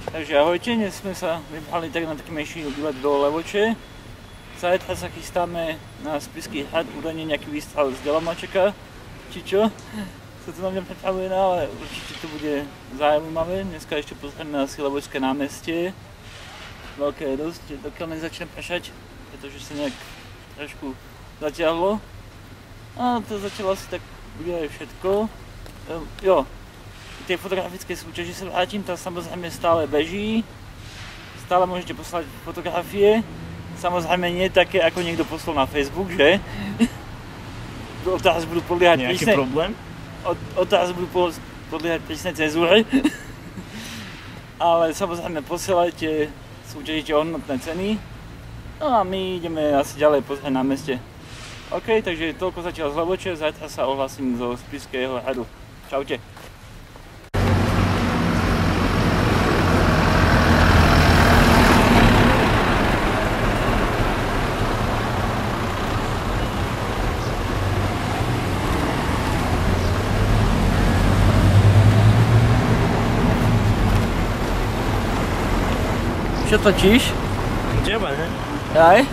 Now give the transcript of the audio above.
Takže ahojte, dnes sme sa vybrali tak na taký menší výlet do Levoče. Zajtra sa chystáme na Spišský hrad, údajne nejaký výstrel z Delomačeka, či čo. Sa to na mňa pripravuje, ale určite to bude zaujímavé. Dneska ešte pozrieme asi Levočské námestie. Veľké je dosť, dokiaľ nezačne pršať, pretože sa nejak trošku zatiahlo. A to zatiaľ asi tak bude aj všetko. Jo. Tej fotografické súťaži sa vrátim, tá samozrejme stále beží. Stále môžete poslať fotografie. Samozrejme nie také, ako niekto poslal na Facebook, že? Odteraz budú podliehať nejaký problém? Odteraz budú podliehať prísnej cenzúre. Ale samozrejme posielajte, súťažíte hodnotné ceny. No a my ideme asi ďalej pozrieť na meste. OK, takže toľko zatiaľ z Levoče, zajtra sa ohlasím zo Spišského hradu. Čaute. Čo točíš? Teba, ne? Aj?